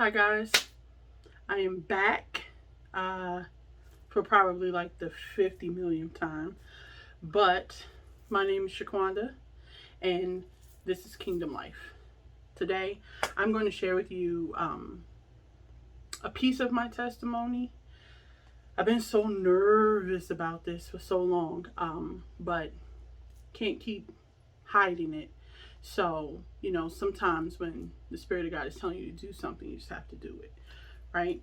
Hi guys, I am back for probably like the 50 millionth time, but my name is Shaquanda and this is Kingdom Life. Today I'm going to share with you a piece of my testimony. I've been so nervous about this for so long, but can't keep hiding it. So, sometimes when the Spirit of God is telling you to do something, you just have to do it, right?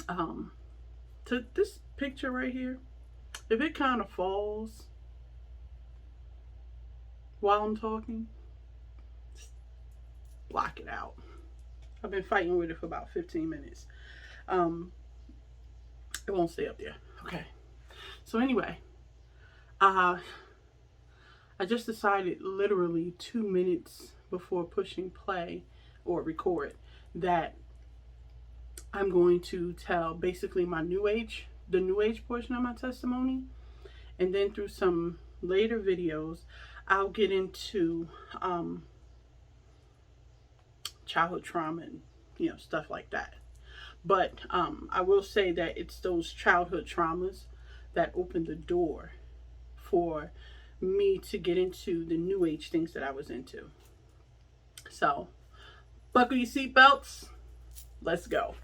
To this picture right here, if it kind of falls while I'm talking, just block it out. I've been fighting with it for about 15 minutes. It won't stay up there. Okay. So anyway, I just decided literally 2 minutes before pushing play or record that I'm going to tell basically the New Age portion of my testimony. And then through some later videos, I'll get into childhood trauma and, stuff like that. But I will say that it's those childhood traumas that opened the door for me to get into the New Age things that I was into. So, buckle your seatbelts. Let's go.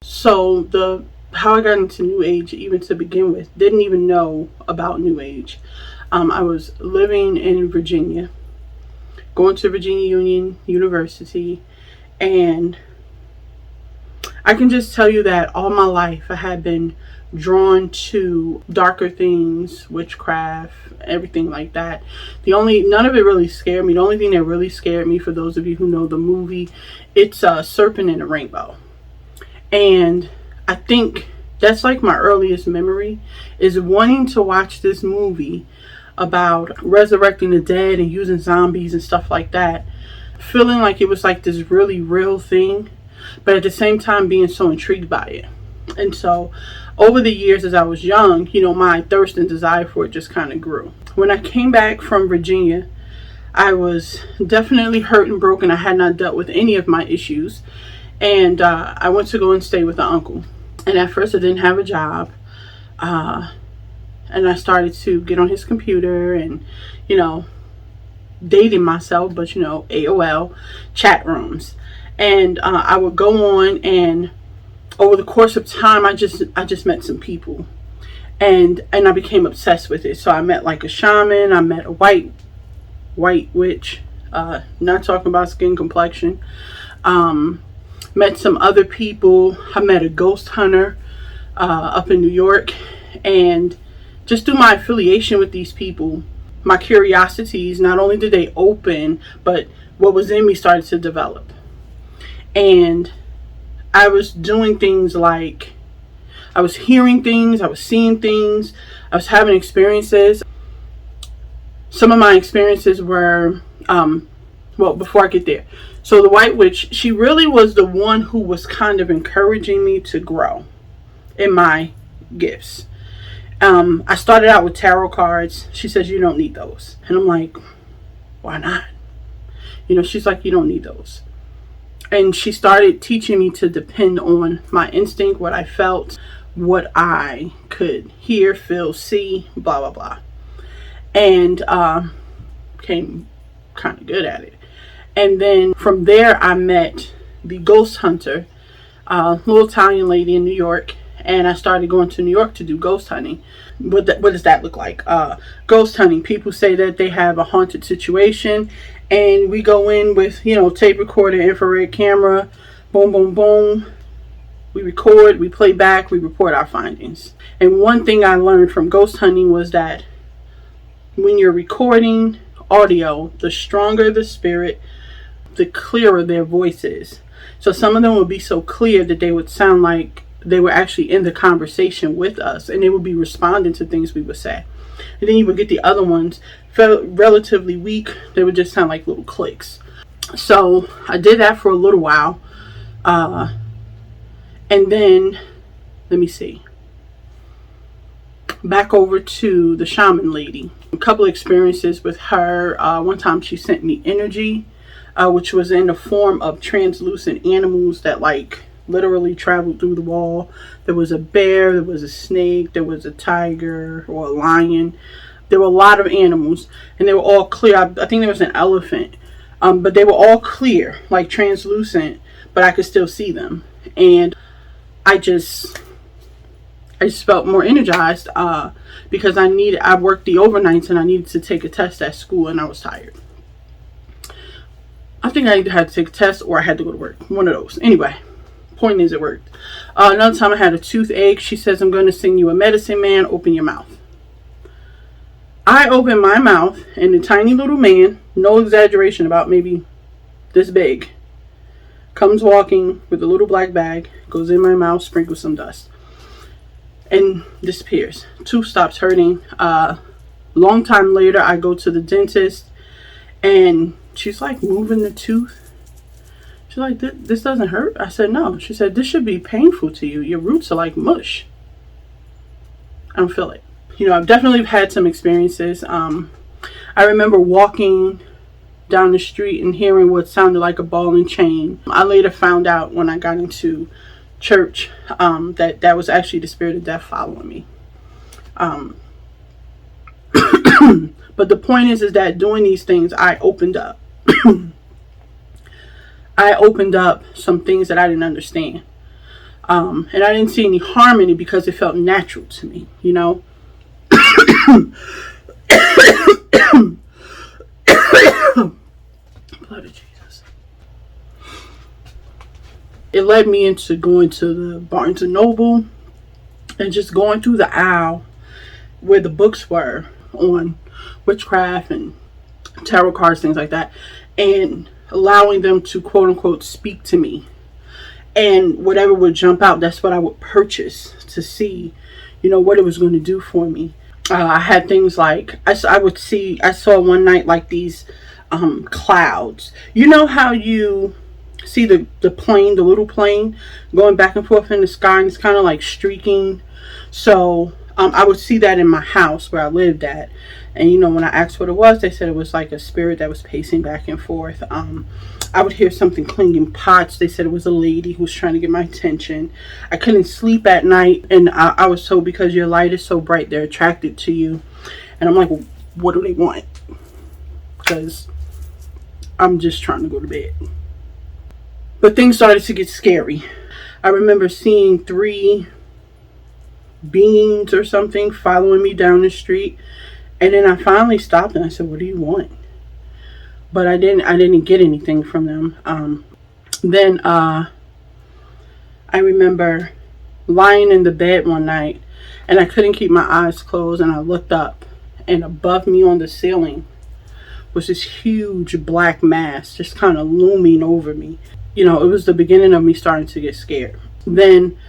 So how I got into New Age, even to begin with, didn't even know about New Age. I was living in Virginia, going to Virginia Union University, and I can just tell you that all my life I had been drawn to darker things, witchcraft, everything like that. None of it really scared me. The only thing that really scared me, for those of you who know the movie, it's Serpent and the Rainbow. And I think that's like my earliest memory, is wanting to watch this movie about resurrecting the dead and using zombies and stuff like that, feeling like it was like this really real thing, but at the same time being so intrigued by it. And so over the years, as I was young, my thirst and desire for it just kind of grew. When I came back from Virginia, I was definitely hurt and broken. I had not dealt with any of my issues, and I went to go and stay with an uncle. And at first I didn't have a job, and I started to get on his computer and, dating myself, but, AOL chat rooms. And I would go on, and over the course of time, I just met some people, and I became obsessed with it. So I met like a shaman. I met a white witch, not talking about skin complexion. Met some other people. I met a ghost hunter up in New York, and just through my affiliation with these people, my curiosities, not only did they open, but what was in me started to develop. And I was doing things like, I was hearing things, I was seeing things, I was having experiences. Some of my experiences were, before I get there. So the white witch, she really was the one who was kind of encouraging me to grow in my gifts. I started out with tarot cards. She says, you don't need those. And I'm like, why not? She's like, you don't need those. And she started teaching me to depend on my instinct, what I felt, what I could hear, feel, see, blah, blah, blah. And became kind of good at it. And then from there, I met the ghost hunter, little Italian lady in New York. And I started going to New York to do ghost hunting. What does that look like? Ghost hunting. People say that they have a haunted situation, and we go in with, tape recorder, infrared camera, boom, boom, boom. We record, we play back, we report our findings. And one thing I learned from ghost hunting was that when you're recording audio, the stronger the spirit, the clearer their voice is. So some of them would be so clear that they would sound like they were actually in the conversation with us, and they would be responding to things we would say. And then you would get the other ones, felt relatively weak. They would just sound like little clicks. So I did that for a little while. And then, let me see. Back over to the Shaman Lady. A couple of experiences with her. One time she sent me energy, which was in the form of translucent animals that like literally traveled through the wall. There was a bear, there was a snake, there was a tiger or a lion. There were a lot of animals, and they were all clear. I think there was an elephant, but they were all clear, like translucent, but I could still see them. And I just felt more energized because I worked the overnights and I needed to take a test at school, and I was tired. I think I either had to take a test or I had to go to work. One of those. Anyway, point is, it worked. Another time I had a toothache. She says, I'm going to send you a medicine man. Open your mouth. I opened my mouth, and the tiny little man, no exaggeration, about maybe this big, comes walking with a little black bag, goes in my mouth, sprinkles some dust, and disappears. Tooth stops hurting. Long time later, I go to the dentist, and she's like moving the tooth. She's like, this doesn't hurt? I said, no. She said, this should be painful to you. Your roots are like mush. I don't feel it. You know, I've definitely had some experiences. I remember walking down the street and hearing what sounded like a ball and chain. I later found out when I got into church that was actually the spirit of death following me. But the point is that doing these things, I opened up. I opened up some things that I didn't understand. And I didn't see any harm in it because it felt natural to me, you know. Blood of Jesus. It led me into going to the Barnes and Noble and just going through the aisle where the books were on witchcraft and tarot cards, things like that, and allowing them to quote unquote speak to me. And whatever would jump out, that's what I would purchase to see, you know, what it was going to do for me. I had things like, I saw one night like these clouds. You know how you see the plane, the little plane going back and forth in the sky, and it's kind of like streaking. So I would see that in my house where I lived at. And, you know, when I asked what it was, they said it was like a spirit that was pacing back and forth. I would hear something clinking pots. They said it was a lady who was trying to get my attention. I couldn't sleep at night, and I was told because your light is so bright, they're attracted to you. And I'm like, well, what do they want? Because I'm just trying to go to bed. But things started to get scary. I remember seeing 3 beings or something following me down the street. And then I finally stopped and I said, what do you want? But I didn't get anything from them. Then I remember lying in the bed one night and I couldn't keep my eyes closed, and I looked up, and above me on the ceiling was this huge black mass just kind of looming over me. You know, it was the beginning of me starting to get scared. Then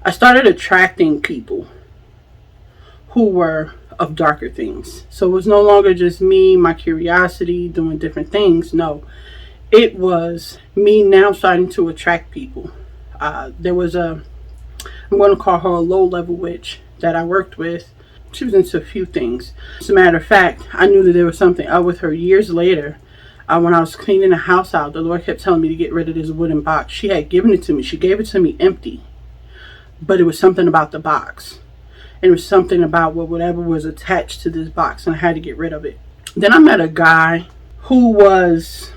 I started attracting people who were of darker things. So it was no longer just me, my curiosity, doing different things. No, it was me now starting to attract people. There was I'm going to call her a low-level witch that I worked with. She was into a few things. As a matter of fact, I knew that there was something up with her years later. When I was cleaning the house out, the Lord kept telling me to get rid of this wooden box. She had given it to me. She gave it to me empty. But it was something about the box. And it was something about whatever was attached to this box, and I had to get rid of it. Then I met a guy who was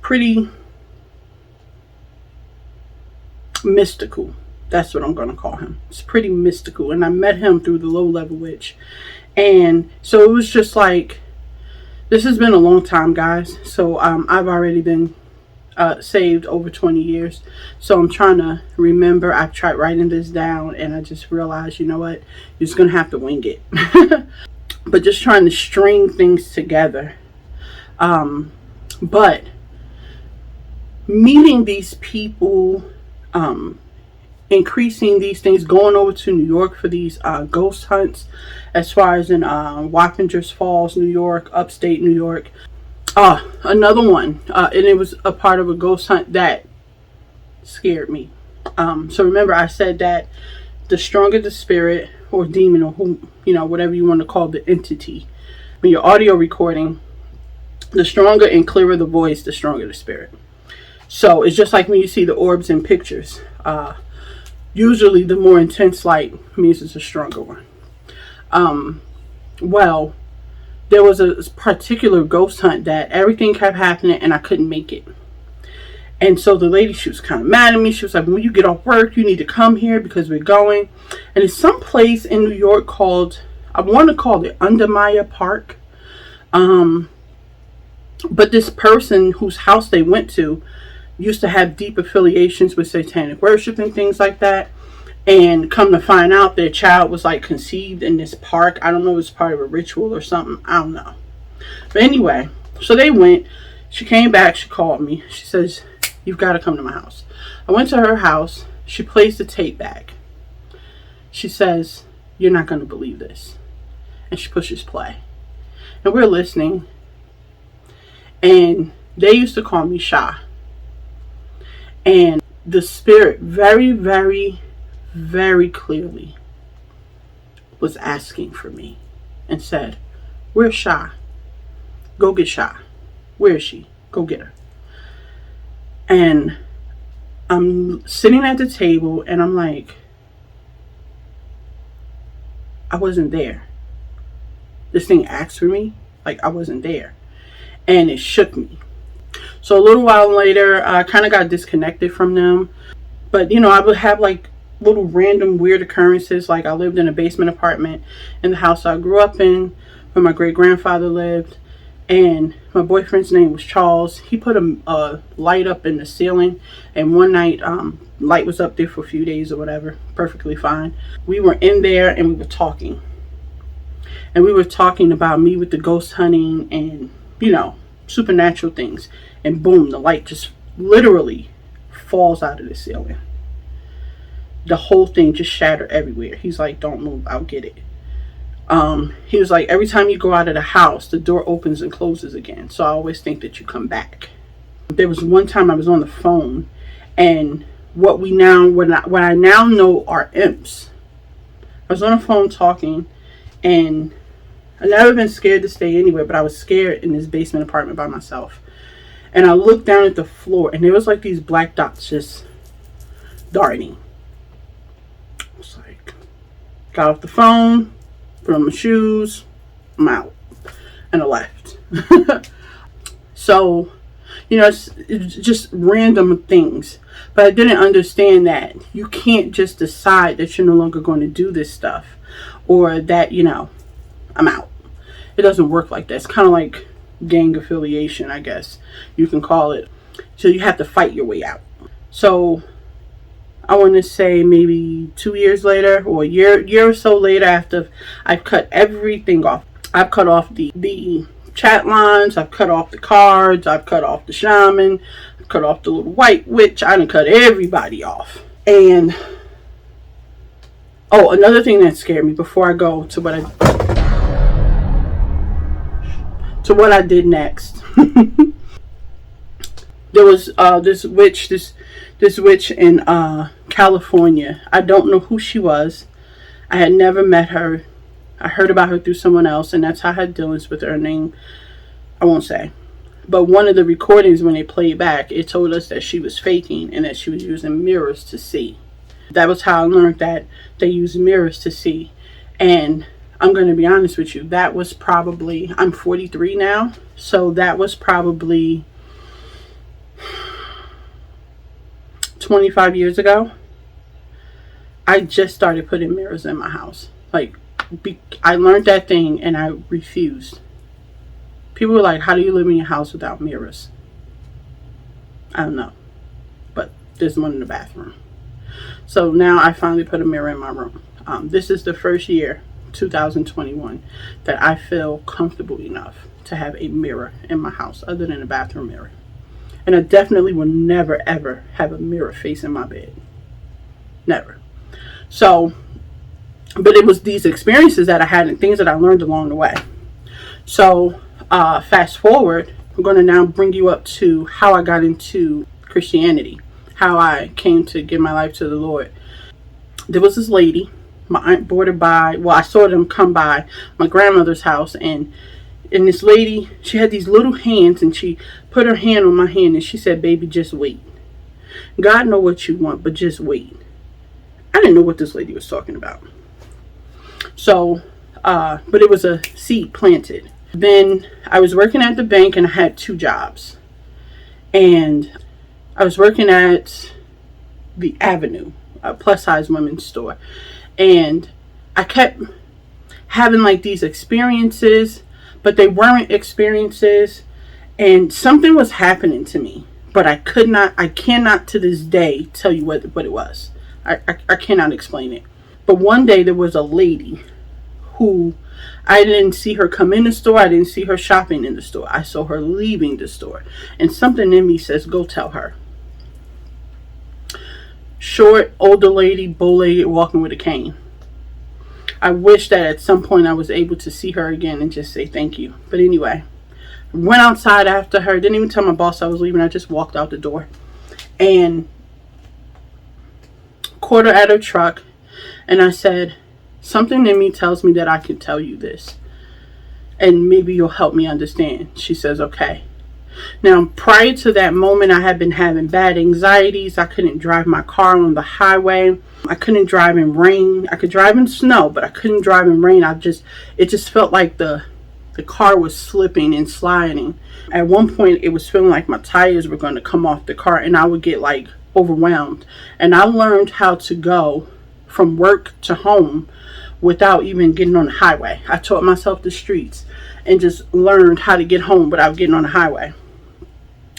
pretty mystical. That's what I'm going to call him. It's pretty mystical. And I met him through the low-level witch. And so it was just like, this has been a long time, guys. So I've already been saved over 20 years. So I'm trying to remember. I've tried writing this down, and I just realized, you know what? You're just going to have to wing it. But just trying to string things together. But meeting these people, increasing these things, going over to New York for these ghost hunts, as far as in Wappingers Falls, New York, upstate New York. Another one, and it was a part of a ghost hunt that scared me. So remember, I said that the stronger the spirit or demon, or who, whatever you want to call the entity, when you're audio recording, the stronger and clearer the voice, the stronger the spirit. So it's just like when you see the orbs in pictures. Usually the more intense light means it's a stronger one. Well, there was a particular ghost hunt that everything kept happening and I couldn't make it. And so the lady, she was kind of mad at me. She was like, when you get off work, you need to come here because we're going. And it's some place in New York called, I want to call it Undermire Park. But this person whose house they went to used to have deep affiliations with satanic worship and things like that. And come to find out, their child was like conceived in this park. I don't know if it's part of a ritual or something. I don't know. But anyway, so they went. She came back. She called me. She says, you've got to come to my house. I went to her house. She plays the tape back. She says, you're not going to believe this. And she pushes play. And we're listening. And they used to call me Sha. And the spirit very, very, very clearly was asking for me and said, where's Sha? Go get Sha. Where is she? Go get her. And I'm sitting at the table and I'm like, I wasn't there. This thing asked for me like I wasn't there. And it shook me. So a little while later, I kind of got disconnected from them. But, I would have like little random weird occurrences. Like I lived in a basement apartment in the house I grew up in, where my great grandfather lived. And my boyfriend's name was Charles. He put a light up in the ceiling. And one night, light was up there for a few days or whatever. Perfectly fine. We were in there and we were talking. And we were talking about me with the ghost hunting and, supernatural things. And boom, the light just literally falls out of the ceiling. The whole thing just shattered everywhere. He's like, don't move, I'll get it. He was like, every time you go out of the house, the door opens and closes again. So I always think that you come back. There was one time I was on the phone, and what I now know are imps. I was on the phone talking, and I've never been scared to stay anywhere, but I was scared in this basement apartment by myself. And I looked down at the floor, and there was like these black dots just darting. I was like, got off the phone, put on my shoes, I'm out. And I left. So, it's just random things. But I didn't understand that you can't just decide that you're no longer going to do this stuff. Or that, I'm out. It doesn't work like that. It's kind of like gang affiliation, I guess you can call it. So you have to fight your way out. So I want to say maybe 2 years later, or a year or so later, after I've cut everything off. I've cut off the chat lines, I've cut off the cards, I've cut off the shaman, I've cut off the little white witch. I done cut everybody off. And another thing that scared me before I go to what I did next. There was this witch in California. I don't know who she was. I had never met her. I heard about her through someone else, and that's how I had dealings with her. Name I won't say. But one of the recordings, when they played back, it told us that she was faking and that she was using mirrors to see. That was how I learned that they use mirrors to see. And I'm going to be honest with you, that was probably, I'm 43 now, so that was probably 25 years ago. I just started putting mirrors in my house. I learned that thing and I refused. People were like, how do you live in your house without mirrors? I don't know. But there's one in the bathroom. So now I finally put a mirror in my room. This is the first year, 2021, that I feel comfortable enough to have a mirror in my house other than a bathroom mirror. And I definitely will never ever have a mirror facing my bed. Never. So, but it was these experiences that I had and things that I learned along the way. So fast forward, I'm going to now bring you up to how I got into Christianity, how I came to give my life to the Lord. There was this lady, my aunt brought her by, well, I saw them come by my grandmother's house, and this lady, she had these little hands, and she put her hand on my hand, and she said, baby, just wait. God know what you want, but just wait. I didn't know what this lady was talking about. So, but it was a seed planted. Then I was working at the bank, and I had 2 jobs. And I was working at the Avenue, a plus size women's store. And I kept having like these experiences, but they weren't experiences. And something was happening to me, but I cannot to this day tell you what it was. I cannot explain it. But one day there was a lady who, I didn't see her come in the store. I didn't see her shopping in the store. I saw her leaving the store. And something in me says, go tell her. Short, older lady, bow-legged, walking with a cane. I wish that at some point I was able to see her again and just say thank you. But anyway, I went outside after her. Didn't even tell my boss I was leaving. I just walked out the door. And caught her at her truck. And I said, something in me tells me that I can tell you this. And maybe you'll help me understand. She says, okay. Now, prior to that moment, I had been having bad anxieties. I couldn't drive my car on the highway. I couldn't drive in rain. I could drive in snow, but I couldn't drive in rain. It just felt like the car was slipping and sliding. At one point, it was feeling like my tires were going to come off the car, and I would get like overwhelmed. And I learned how to go from work to home without even getting on the highway. I taught myself the streets and just learned how to get home without getting on the highway,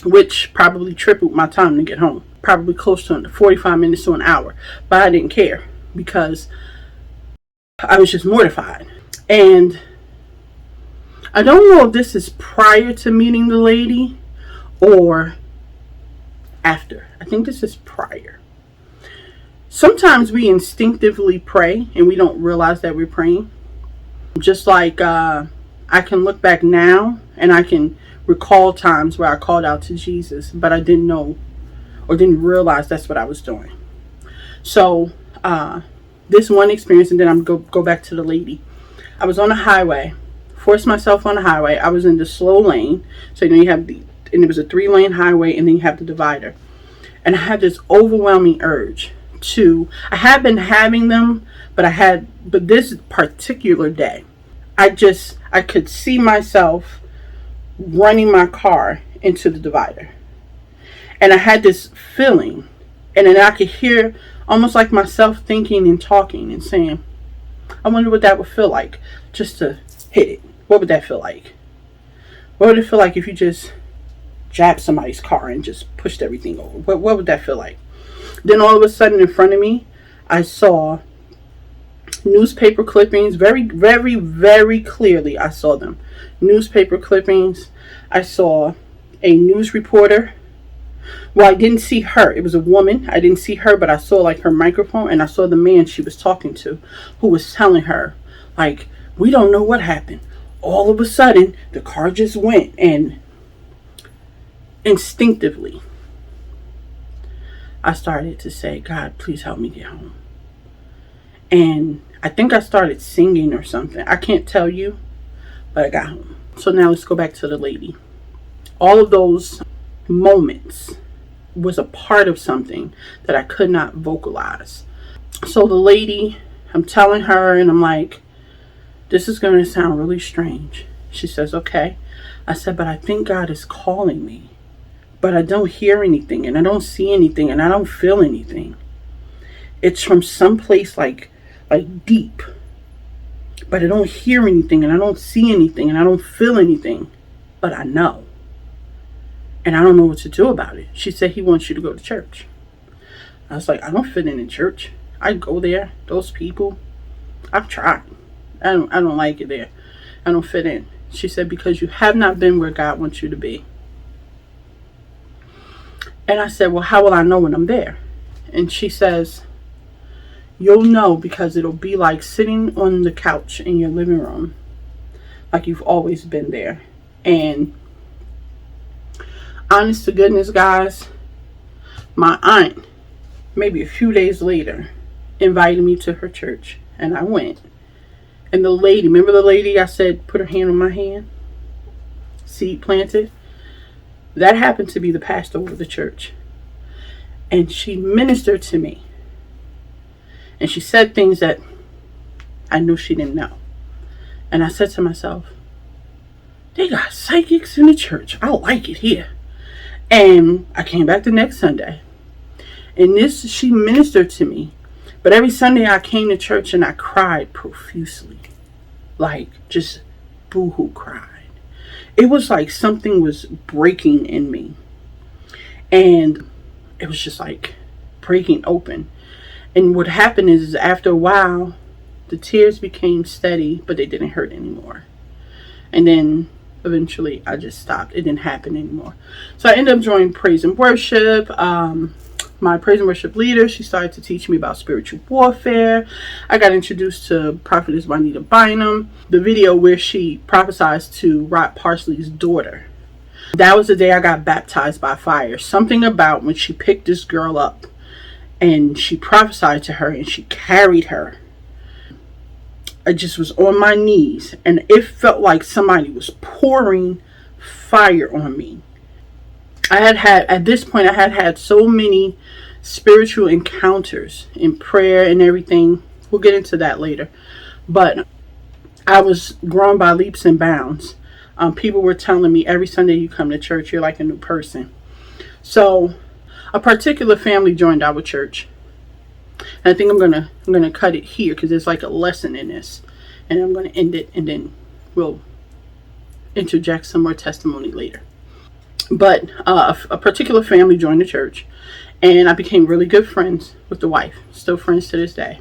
which probably tripled my time to get home. Probably close to 45 minutes to an hour. But I didn't care because I was just mortified. And I don't know if this is prior to meeting the lady or after. I think this is prior. Sometimes we instinctively pray and we don't realize that we're praying. Just like I can look back now and I can recall times where I called out to Jesus, but I didn't know or didn't realize that's what I was doing. So this one experience, and then I'm go back to the lady. I was on the highway, forced myself on the highway. I was in the slow lane. So you have and it was a 3-lane highway, and then you have the divider. And I had this overwhelming urge I had been having them, but this particular day, I could see myself running my car into the divider. And I had this feeling, and then I could hear almost like myself thinking and talking and saying, I wonder what that would feel like just to hit it. What would that feel like? What would it feel like if you just jabbed somebody's car and just pushed everything over? What would that feel like? Then all of a sudden in front of me, I saw newspaper clippings. Very, very, very clearly I saw them. Newspaper clippings. I saw a news reporter. Well, I didn't see her. It was a woman. I didn't see her, but I saw like her microphone, and I saw the man she was talking to who was telling her, like, we don't know what happened. All of a sudden, the car just went, and instinctively, I started to say, God, please help me get home. And I think I started singing or something. I can't tell you, but I got home. So now let's go back to the lady. All of those moments was a part of something that I could not vocalize. So the lady, I'm telling her, and I'm like, this is going to sound really strange. She says, okay. I said, but I think God is calling me. But I don't hear anything, and I don't see anything, and I don't feel anything. It's from someplace like deep. But I don't hear anything, and I don't see anything, and I don't feel anything. But I know. And I don't know what to do about it. She said, he wants you to go to church. I was like, I don't fit in church. I go there. Those people, I've tried. I don't like it there. I don't fit in. She said, because you have not been where God wants you to be. And I said, well, how will I know when I'm there? And she says, you'll know because it'll be like sitting on the couch in your living room, like you've always been there. And honest to goodness, guys, my aunt, maybe a few days later, invited me to her church, and I went. And the lady, remember the lady I said put her hand on my hand? Seed planted? That happened to be the pastor of the church. And she ministered to me. And she said things that I knew she didn't know. And I said to myself, they got psychics in the church. I like it here. And I came back the next Sunday. And she ministered to me. But every Sunday I came to church and I cried profusely. Like, just boo-hoo cried. It was like something was breaking in me. And it was just like breaking open. And what happened is after a while, the tears became steady, but they didn't hurt anymore. And then eventually I just stopped. It didn't happen anymore. So I ended up joining praise and worship. My praise and worship leader, she started to teach me about spiritual warfare. I got introduced to Prophetess Juanita Bynum, the video where she prophesies to Rod Parsley's daughter. That was the day I got baptized by fire. Something about when she picked this girl up and she prophesied to her and she carried her. I just was on my knees and it felt like somebody was pouring fire on me. At this point, I had so many spiritual encounters in prayer and everything. We'll get into that later. But I was growing by leaps and bounds. People were telling me every Sunday you come to church, you're like a new person. So a particular family joined our church. And I think I'm gonna cut it here because there's like a lesson in this. And I'm gonna end it and then we'll interject some more testimony later. But a particular family joined the church, and I became really good friends with the wife. Still friends to this day.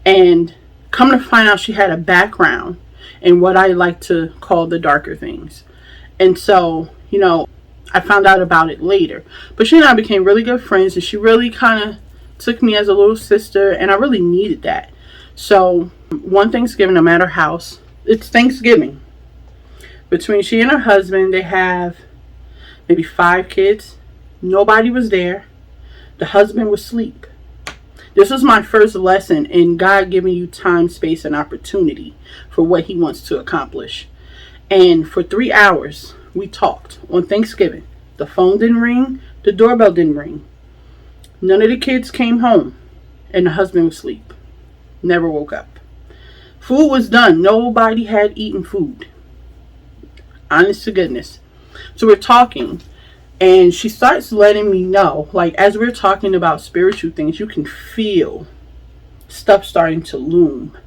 And come to find out, she had a background in what I like to call the darker things. And so, I found out about it later. But she and I became really good friends, and she really kind of took me as a little sister, and I really needed that. So one Thanksgiving, I'm at her house. It's Thanksgiving. Between she and her husband, they have maybe 5 kids. Nobody was there. The husband was asleep. This was my first lesson in God giving you time, space, and opportunity for what he wants to accomplish. And for 3 hours, we talked on Thanksgiving. The phone didn't ring. The doorbell didn't ring. None of the kids came home. And the husband was asleep. Never woke up. Food was done. Nobody had eaten food. Honest to goodness. So we're talking, and she starts letting me know, like as we're talking about spiritual things, you can feel stuff starting to loom.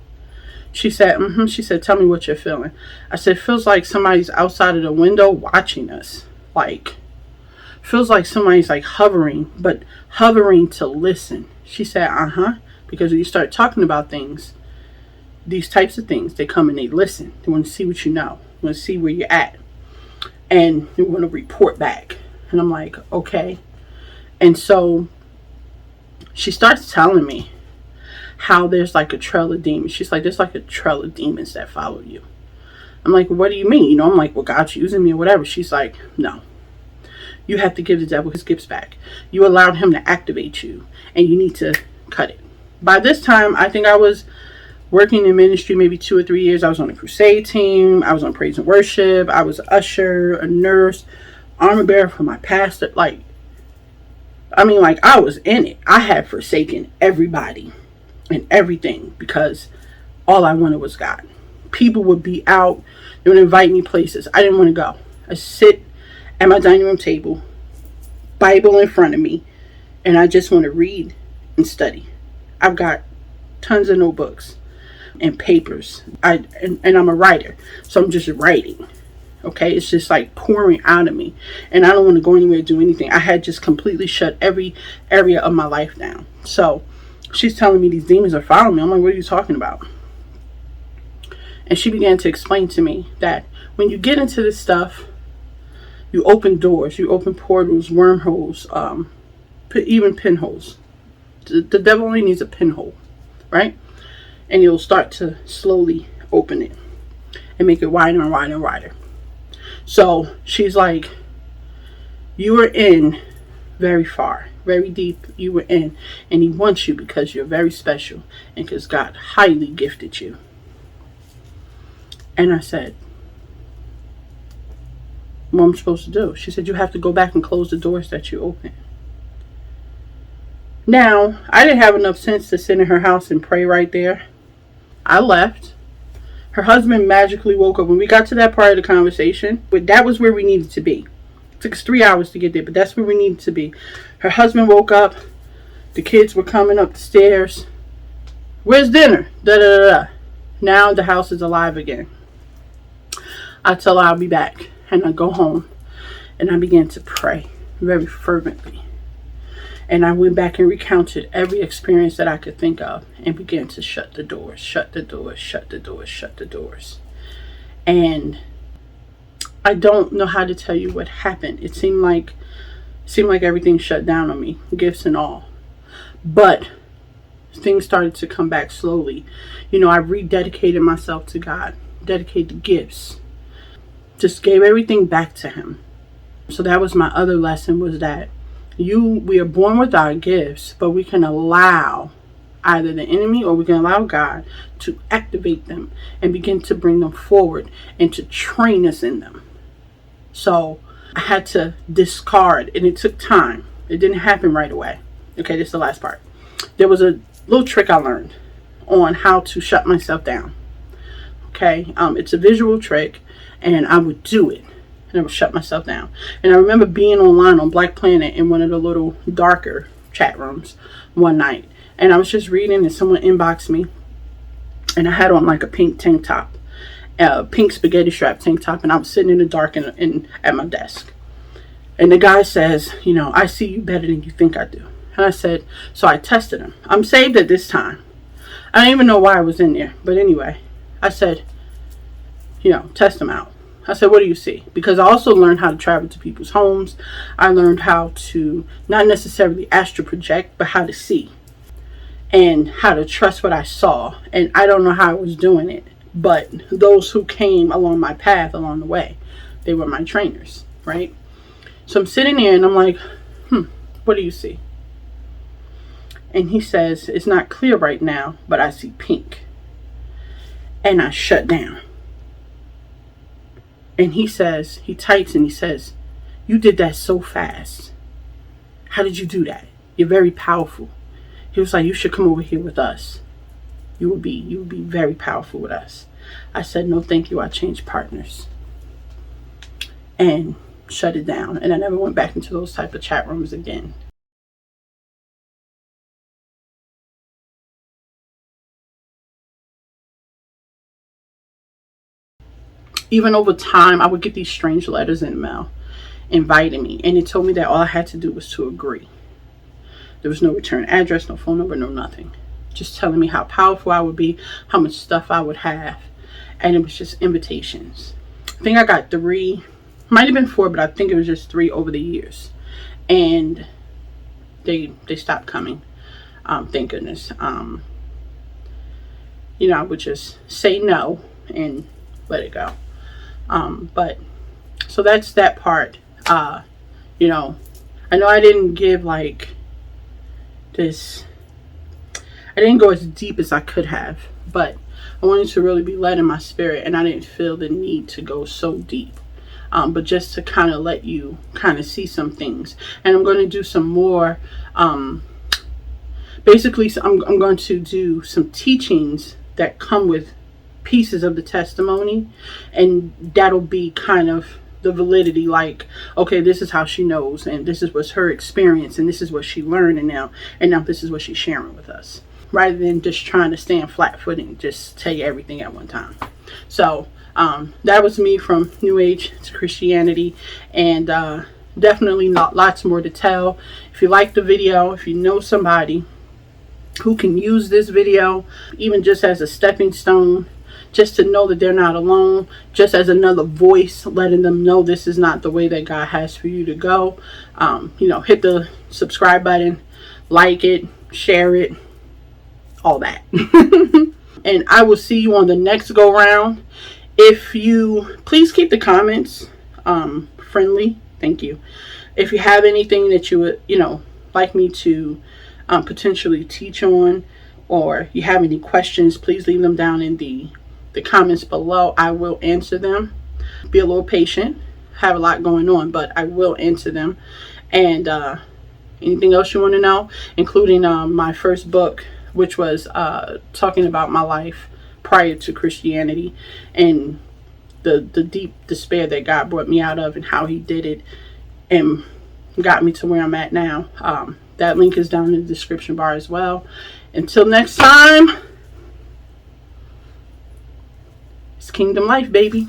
She said, she said, tell me what you're feeling. I said, it feels like somebody's outside of the window watching us. Like, feels like somebody's like hovering, but hovering to listen. She said, because when you start talking about things, these types of things, they come and they listen. They want to see what you know. They want to see where you're at. And you want to report back. And I'm like, okay. And so she starts telling me how there's like a trail of demons. She's like, there's like a trail of demons that follow you. I'm like, what do you mean? I'm like, well, God's using me or whatever. She's like, no. You have to give the devil his gifts back. You allowed him to activate you. And you need to cut it. By this time, I think I was working in ministry maybe 2 or 3 years. I was on a crusade team. I was on praise and worship. I was an usher, a nurse, armor bearer for my pastor. I was in it. I had forsaken everybody and everything because all I wanted was God. People would be out. They would invite me places. I didn't want to go. I sit at my dining room table, Bible in front of me, and I just want to read and study. I've got tons of notebooks and papers. And I'm a writer, so I'm just writing. Okay, it's just like pouring out of me, and I don't want to go anywhere, do anything. I had just completely shut every area of my life down. So she's telling me these demons are following me. I'm like, what are you talking about? And she began to explain to me that when you get into this stuff, you open doors, you open portals, wormholes, even pinholes. The devil only needs a pinhole, right? And you'll start to slowly open it and make it wider and wider and wider. So she's like, you are in very far, very deep you were in, and he wants you because you're very special and because God highly gifted you. And I said, what am I supposed to do? She said, you have to go back and close the doors that you open. Now, I didn't have enough sense to sit in her house and pray right there. I left. Her husband magically woke up. When we got to that part of the conversation, but that was where we needed to be. It took us 3 hours to get there, but that's where we needed to be. Her husband woke up. The kids were coming up the stairs. Where's dinner? Da da da da. Now the house is alive again. I tell her I'll be back. And I go home. And I began to pray very fervently. And I went back and recounted every experience that I could think of and began to shut the doors, shut the doors, shut the doors, shut the doors. And I don't know how to tell you what happened. It seemed like everything shut down on me, gifts and all. But things started to come back slowly. You know, I rededicated myself to God, dedicated the gifts, just gave everything back to him. So that was my other lesson, was that we are born with our gifts, but we can allow either the enemy or we can allow God to activate them and begin to bring them forward and to train us in them. So I had to discard, and it took time. It didn't happen right away. Okay, this is the last part. There was a little trick I learned on how to shut myself down. Okay, it's a visual trick, and I would do it. And I would shut myself down. And I remember being online on Black Planet in one of the little darker chat rooms one night. And I was just reading and someone inboxed me. And I had on like a pink tank top. Pink spaghetti strap tank top. And I was sitting in the dark at my desk. And the guy says, you know, I see you better than you think I do. And I said, so I tested him. I'm saved at this time. I don't even know why I was in there. But anyway, I said, you know, test him out. I said, what do you see? Because I also learned how to travel to people's homes. I learned how to not necessarily astral project, but how to see and how to trust what I saw. And I don't know how I was doing it, but those who came along my path along the way, they were my trainers, right? So I'm sitting there and I'm like, what do you see? And he says, it's not clear right now, but I see pink. And I shut down. And he says, he types and he says, you did that so fast. How did you do that? You're very powerful. He was like, you should come over here with us. You would be very powerful with us. I said, no, thank you. I changed partners. And shut it down. And I never went back into those type of chat rooms again. Even over time, I would get these strange letters in the mail inviting me. And it told me that all I had to do was to agree. There was no return address, no phone number, no nothing. Just telling me how powerful I would be, how much stuff I would have. And it was just invitations. I think I got 3, might have been 4, but I think it was just 3 over the years. And they stopped coming. Thank goodness. You know, I would just say no and let it go. But so that's that part. You know I didn't give like this, I didn't go as deep as I could have, but I wanted to really be led in my spirit, and I didn't feel the need to go so deep, but just to kind of let you kind of see some things. And I'm going to do some more, basically I'm going to do some teachings that come with pieces of the testimony, and that'll be kind of the validity, like, okay, this is how she knows, and this is what's her experience, and this is what she learned, and now this is what she's sharing with us, rather than just trying to stand flat-footed and just tell you everything at one time. So that was me from New Age to Christianity, and definitely lots more to tell. If you like the video, if you know somebody who can use this video even just as a stepping stone, just to know that they're not alone, just as another voice letting them know this is not the way that God has for you to go. Hit the subscribe button, like it, share it, all that. And I will see you on the next go round. If you please keep the comments friendly, thank you. If you have anything that you would, like me to potentially teach on, or you have any questions, please leave them down in the comments below. I will answer them. Be a little patient. Have a lot going on, but I will answer them. And anything else you want to know, including my first book, which was talking about my life prior to Christianity and the deep despair that God brought me out of, and how he did it and got me to where I'm at now. That link is down in the description bar as well. Until next time, it's Kingdom Life, baby.